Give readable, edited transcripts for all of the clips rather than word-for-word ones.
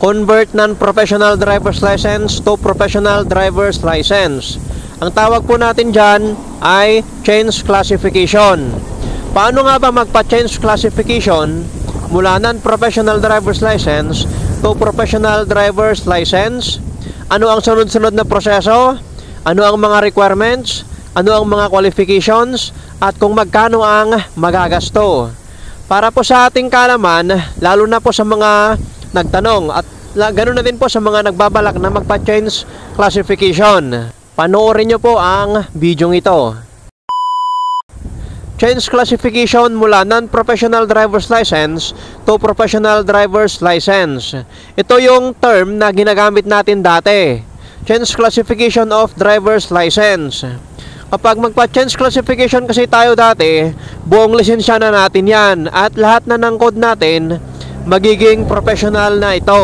convert non-professional driver's license to professional driver's license. Ang tawag po natin dyan ay change classification. Paano nga ba magpa-change classification mula non-professional driver's license to professional driver's license? Ano ang sunod-sunod na proseso? Ano ang mga requirements? Ano ang mga qualifications? At kung magkano ang magagasto? Para po sa ating kaalaman, lalo na po sa mga nagtanong at ganoon na din po sa mga nagbabalak na magpa-change classification. Panoorin nyo po ang video ito. Change classification mula non-professional driver's license to professional driver's license. Ito yung term na ginagamit natin dati. Change classification of driver's license. Kapag magpa-change classification kasi tayo dati, buong lisensya na natin yan at lahat na ng code natin magiging professional na ito.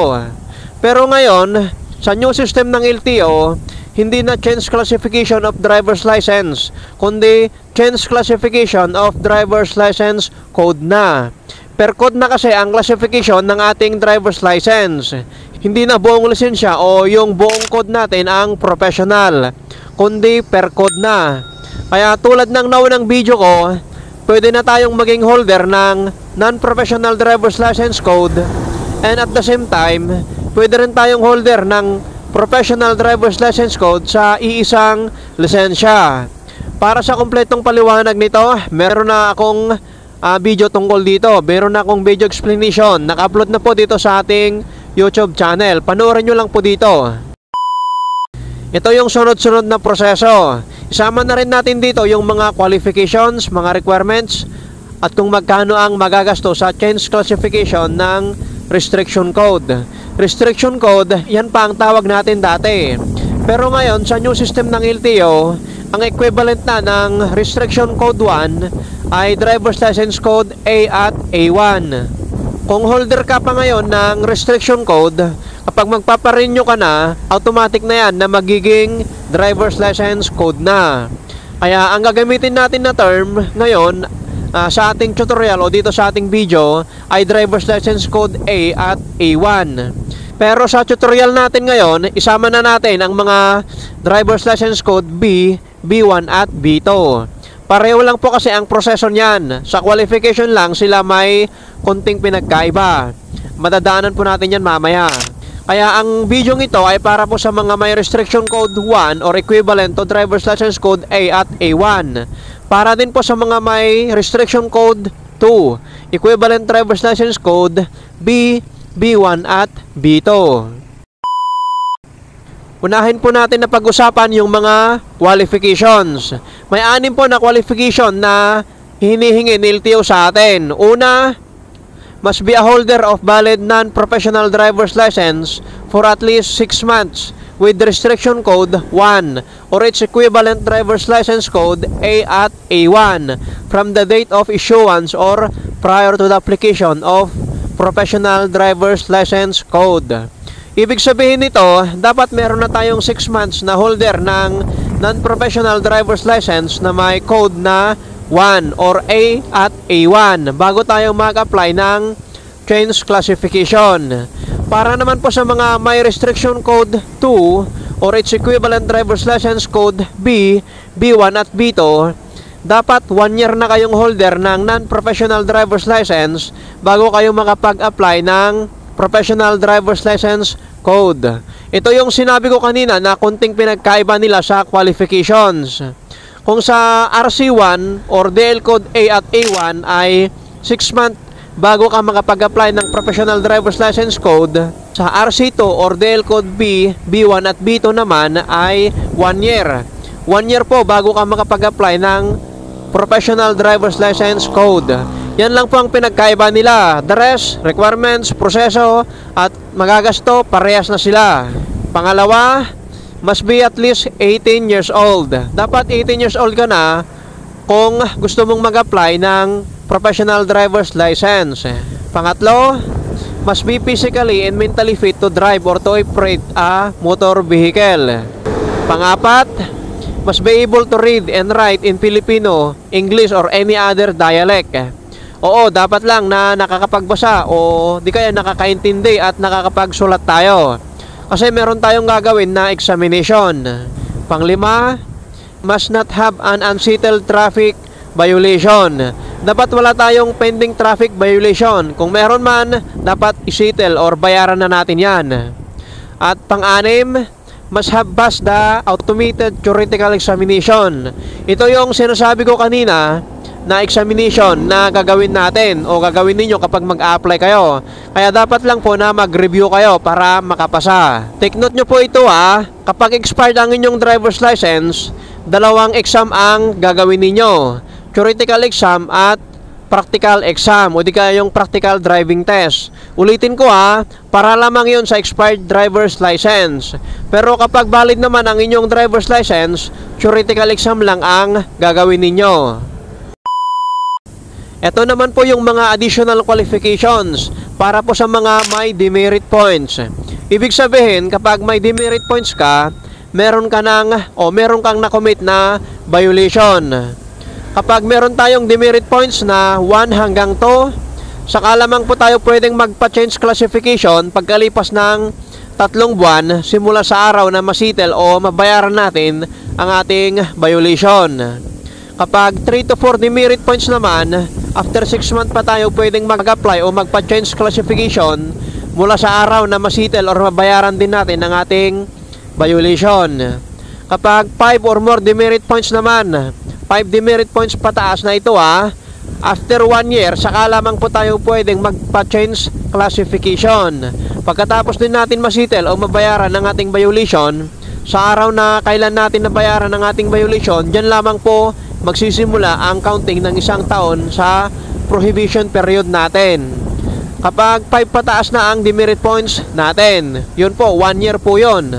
Pero ngayon, sa new system ng LTO, hindi na change classification of driver's license, kundi change classification of driver's license code na. Per code na kasi ang classification ng ating driver's license. Hindi na buong lisensya o yung buong code natin ang professional, kundi per code na. Kaya tulad ng naunang video ko, pwede na tayong maging holder ng non-professional driver's license code, and at the same time, pwede rin tayong holder ng professional driver's license code sa iisang lisensya. Para sa kumpletong paliwanag nito, meron na akong video tungkol dito. Meron na akong video explanation. Naka-upload na po dito sa ating YouTube channel. Panoorin nyo lang po dito. Ito yung sunod-sunod na proseso. Isama na rin natin dito yung mga qualifications, mga requirements, at kung magkano ang magagasto sa change classification ng restriction code. Restriction code, yan pa ang tawag natin dati. Pero ngayon, sa new system ng LTO, ang equivalent na ng restriction code 1 ay driver's license code A at A1. Kung holder ka pa ngayon ng restriction code, kapag magpaparenew ka na, automatic na yan na magiging driver's license code na. Kaya ang gagamitin natin na term ngayon sa ating tutorial o dito sa ating video ay driver's license code A at A1. Pero sa tutorial natin ngayon, isama na natin ang mga driver's license code B, B1 at B2. Pareho lang po kasi ang proseso niyan. Sa qualification lang sila may konting pinagkaiba. Madadaanan po natin yan mamaya. Kaya ang video ito ay para po sa mga may restriction code 1 or equivalent to driver's license code A at A1. Para din po sa mga may restriction code 2, equivalent driver's license code B, B1 at B2. Unahin po natin na pag-usapan yung mga qualifications. May 6 po na qualification na hinihingi ni LTO sa atin. Una, must be a holder of valid non-professional driver's license for at least 6 months with restriction code 1 or its equivalent driver's license code A at A1 from the date of issuance or prior to the application of professional driver's license code. Ibig sabihin nito, dapat meron na tayong 6 months na holder ng non-professional driver's license na may code na 1 or A at A1 bago tayo mag-apply ng change classification. Para naman po sa mga may restriction code 2 or its equivalent driver's license code B, B1 at B2, dapat 1 year na kayong holder ng non-professional driver's license bago kayo makapag-apply ng professional driver's license code. Ito yung sinabi ko kanina na konting pinagkaiba nila sa qualifications. Kung sa RC1 or DL code A at A1 ay 6 months bago ka makapag-apply ng professional driver's license code, sa RC2 or DL code B, B1 at B2 naman ay 1 year. 1 year po bago ka makapag-apply ng professional driver's license code. Yan lang po ang pinagkaiba nila. The rest, requirements, proseso at magagasto, parehas na sila. Pangalawa, must be at least 18 years old. Dapat 18 years old ka na kung gusto mong mag-apply ng professional driver's license. Pangatlo, must be physically and mentally fit to drive or to operate a motor vehicle. Pangapat, must be able to read and write in Filipino, English or any other dialect. Oo, dapat lang na nakakapagbasa o di kaya nakakaintindi at nakakapagsulat tayo. Kasi meron tayong gagawin na examination. Panglima, must not have an unsettled traffic violation. Dapat wala tayong pending traffic violation. Kung meron man, dapat isettle or bayaran na natin yan. At pang-anim, must have passed the automated theoretical examination. Ito yung sinasabi ko kanina na examination na gagawin natin o gagawin ninyo kapag mag-apply kayo. Kaya dapat lang po na mag-review kayo para makapasa. Take note nyo po ito kapag expired ang inyong driver's license, dalawang exam ang gagawin ninyo. Theoretical exam at practical exam o di kaya yung practical driving test. Ulitin ko para lamang yun sa expired driver's license. Pero kapag valid naman ang inyong driver's license, theoretical exam lang ang gagawin ninyo. Ito naman po yung mga additional qualifications para po sa mga may demerit points. Ibig sabihin, kapag may demerit points ka, meron kang na-commit na violation. Kapag meron tayong demerit points na 1 hanggang 2, saka lamang po tayo pwedeng magpa-change classification pagkalipas ng 3 buwan simula sa araw na masitel o mabayaran natin ang ating violation. Kapag 3 to 4 demerit points naman, after 6 months pa tayo pwedeng mag-apply o magpa-change classification mula sa araw na masitel or mabayaran din natin ang ating violation. Kapag 5 or more demerit points naman, 5 demerit points pataas na ito after 1 year, saka lamang po tayo pwedeng magpa-change classification. Pagkatapos din natin masitel o mabayaran ang ating violation, sa araw na kailan natin nabayaran ang ating violation, dyan lamang po magsisimula ang counting ng 1 taon sa prohibition period natin. Kapag 5 pataas na ang demerit points natin, yun po, 1 year po yun.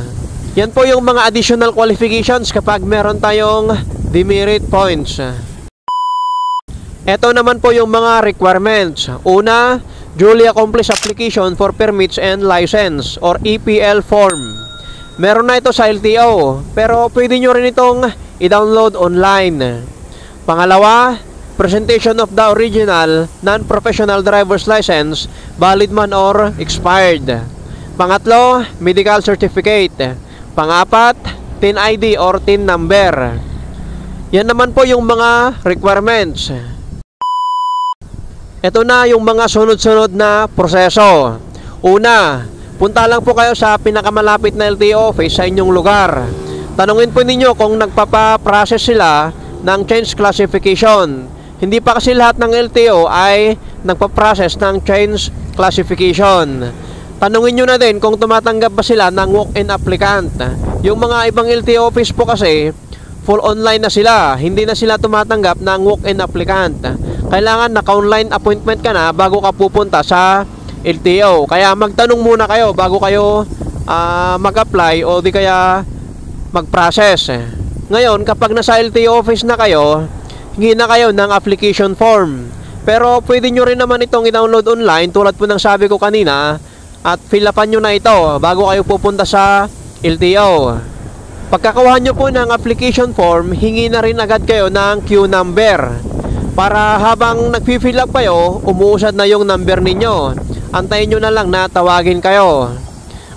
Yan po yung mga additional qualifications kapag meron tayong demerit points. Ito naman po yung mga requirements. Una, duly accomplished application for permits and license or EPL form. Meron na ito sa LTO, pero pwede nyo rin itong i-download online. Pangalawa, presentation of the original non-professional driver's license, valid man or expired. Pangatlo, medical certificate. Pangapat, TIN ID or TIN number. Yan naman po yung mga requirements. Ito na yung mga sunod-sunod na proseso. Una, punta lang po kayo sa pinakamalapit na LTO office sa inyong lugar. Tanungin po ninyo kung nagpapa-process sila ng change classification. Hindi pa kasi lahat ng LTO ay nagpa-process ng change classification. Tanungin nyo na din kung tumatanggap ba sila ng walk-in applicant. Yung mga ibang LTO office po kasi full online na sila, hindi na sila tumatanggap ng walk-in applicant. Kailangan naka-online appointment ka na bago ka pupunta sa LTO. Kaya magtanong muna kayo bago kayo mag-apply o di kaya mag-process. Ngayon, kapag nasa LTO office na kayo, hingi na kayo ng application form. Pero pwede nyo rin naman itong i-download online tulad po ng sabi ko kanina at fill upan nyo na ito bago kayo pupunta sa LTO. Pagkakawahan nyo po ng application form, hingi na rin agad kayo ng queue number. Para habang nag-fill up kayo, umuusad na yung number ninyo. Antayin nyo na lang na tawagin kayo.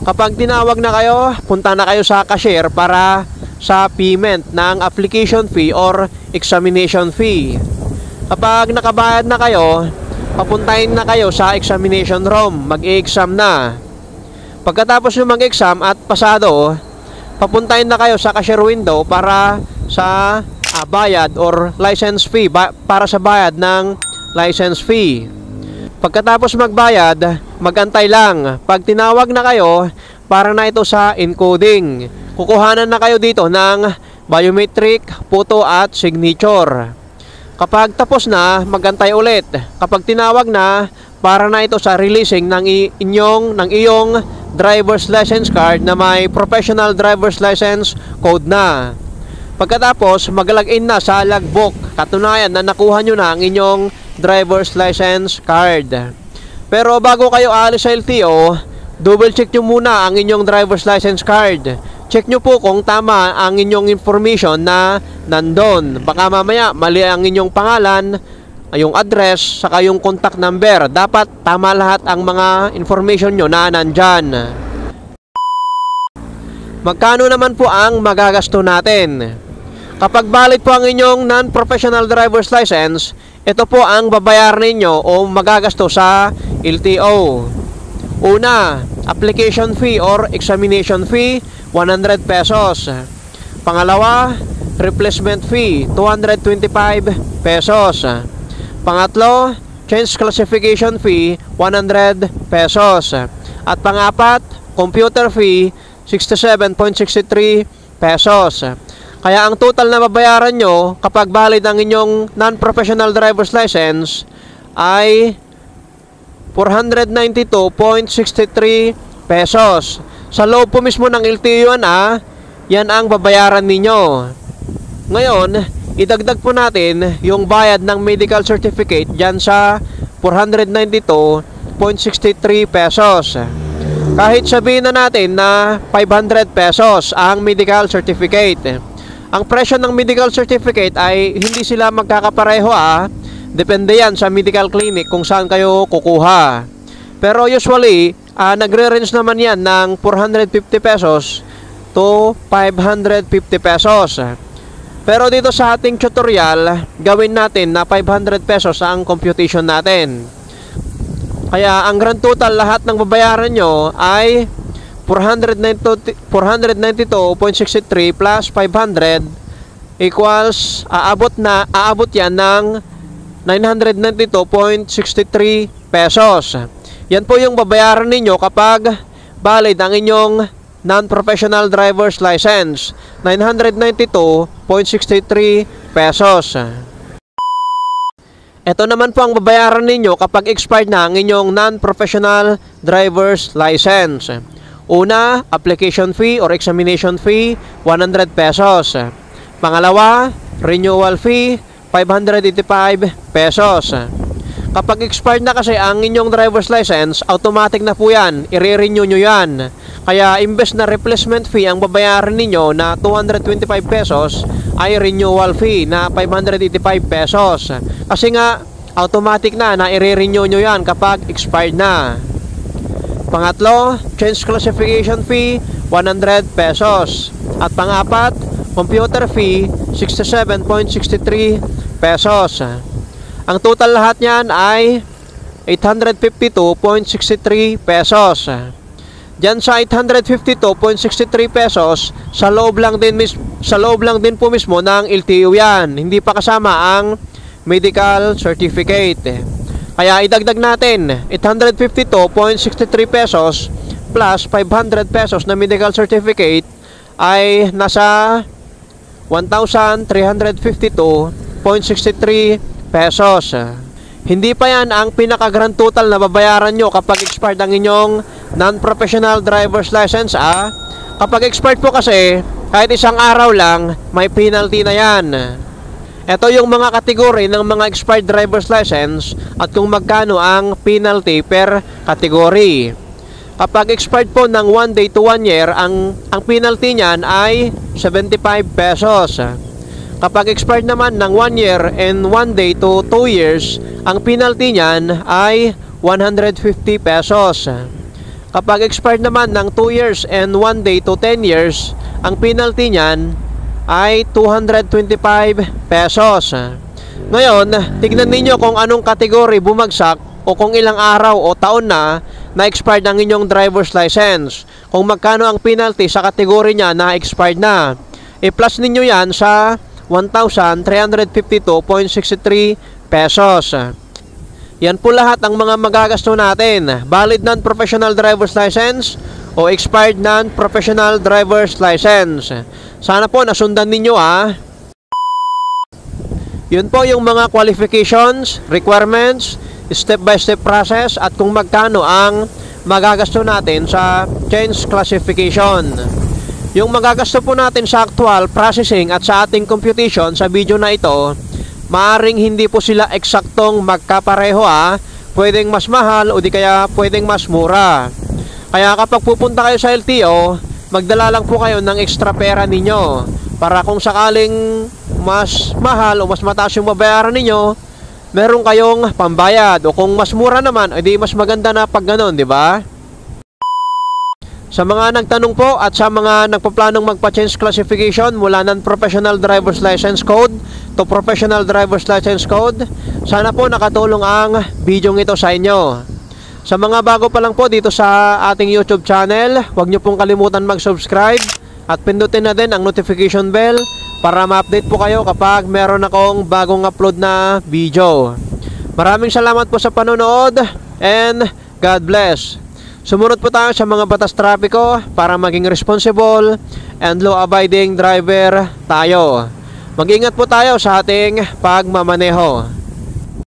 Kapag tinawag na kayo, punta na kayo sa cashier para sa payment ng application fee or examination fee. Kapag nakabayad na kayo, papuntahin na kayo sa examination room, mag-i-exam na. Pagkatapos yung mag-exam at pasado, papuntahin na kayo sa cashier window para sa bayad or license fee, para sa bayad ng license fee. Pagkatapos magbayad, magantay lang. Pag tinawag na kayo, para na ito sa encoding. Kukuhanan na kayo dito ng biometric, photo at signature. Kapag tapos na, magantay ulit. Kapag tinawag na, para na ito sa releasing ng iyong driver's license card na may professional driver's license code na. Pagkatapos, mag-login na sa logbook. Katunayan na nakuha nyo na ang inyong driver's license card. Pero bago kayo alis sa LTO, double check nyo muna ang inyong driver's license card. Check nyo po kung tama ang inyong information na nandun. Baka mamaya mali ang inyong pangalan yung address, saka yung contact number. Dapat tama lahat ang mga information nyo na nandyan. Magkano naman po ang magagasto natin? Kapag valid po ang inyong non-professional driver's license, ito po ang babayaran ninyo o magagasto sa LTO. Una, application fee or examination fee, 100 pesos. Pangalawa, replacement fee, 225 pesos. Pangatlo, change classification fee, 100 pesos. At pangapat, computer fee, 67.63 pesos. Kaya ang total na babayaran nyo kapag valid ang inyong non-professional driver's license ay 492.63 pesos. Sa loob po mismo ng LTO yan ang babayaran ninyo. Ngayon, idagdag po natin yung bayad ng medical certificate dyan sa 492.63 pesos. Kahit sabihin na natin na 500 pesos ang medical certificate. Ang presyo ng medical certificate ay hindi sila magkakapareho Depende yan sa medical clinic kung saan kayo kukuha. Pero usually, nagre-range naman yan ng 450 pesos to 550 pesos. Pero dito sa ating tutorial, gawin natin na 500 pesos ang computation natin. Kaya ang grand total lahat ng babayaran nyo ay 492.63 plus 500 equals aabot yan ng 992.63 pesos. Yan po yung babayaran ninyo kapag valid ang inyong non-professional driver's license, 992.63 pesos. Ito naman po ang babayaran ninyo kapag expired na ang inyong non-professional driver's license. Una, application fee or examination fee, 100 pesos. Pangalawa, renewal fee, 585 pesos. Kapag expired na kasi ang inyong driver's license, automatic na po yan, i-renew nyo yan. Kaya imbes na replacement fee ang babayaran ninyo na 225 pesos, ay renewal fee na 585 pesos. Kasi nga, automatic na i-renew nyo yan kapag expired na. Pangatlo, change classification fee, 100 pesos. At pangapat, computer fee, 67.63 pesos. Ang total lahat niyan ay 852.63 pesos. Diyan sa 852.63 pesos, sa loob lang din po mismo ng LTO yan. Hindi pa kasama ang medical certificate. Kaya idagdag natin 852.63 pesos plus 500 pesos na medical certificate ay nasa 1,352.63 pesos. Hindi pa yan ang pinaka-grand total na babayaran nyo kapag expired ang inyong non-professional driver's license. Kapag expired po kasi, kahit isang araw lang, may penalty na yan. Ito yung mga kategory ng mga expired driver's license at kung magkano ang penalty per category. Kapag expired po ng 1 day to 1 year, ang penalty niyan ay 75 pesos. Kapag expired naman ng 1 year and 1 day to 2 years, ang penalty niyan ay 150 pesos. Kapag expired naman ng 2 years and 1 day to 10 years, ang penalty niyan ay 225 pesos. Ngayon, tignan ninyo kung anong kategory bumagsak o kung ilang araw o taon na expired ang inyong driver's license. Kung magkano ang penalty sa kategory niya na expired na. I-plus ninyo yan sa 1,352.63 pesos. Yan po lahat ang mga magagasto natin. Valid non-professional driver's license o expired non-professional driver's license. Sana po nasundan ninyo Yun po yung mga qualifications, requirements, step-by-step process at kung magkano ang magagasto natin sa change classification. Yung magagasto po natin sa actual processing at sa ating computation sa video na ito, maaring hindi po sila eksaktong magkapareho Pwedeng mas mahal o di kaya pwedeng mas mura. Kaya kapag pupunta kayo sa LTO, magdala lang po kayo ng extra pera ninyo para kung sakaling mas mahal o mas mataas yung babayaran ninyo, meron kayong pambayad. O kung mas mura naman, edi mas maganda na pag ganun, di ba? Sa mga nagtanong po at sa mga nagpaplanong magpa-change classification mula non-professional driver's license code to professional driver's license code, sana po nakatulong ang video ito sa inyo. Sa mga bago pa lang po dito sa ating YouTube channel, huwag nyo pong kalimutan mag-subscribe at pindutin na din ang notification bell para ma-update po kayo kapag meron akong bagong upload na video. Maraming salamat po sa panonood and God bless. Sumunod po tayo sa mga batas trapiko para maging responsible and law-abiding driver tayo. Mag-ingat po tayo sa ating pagmamaneho.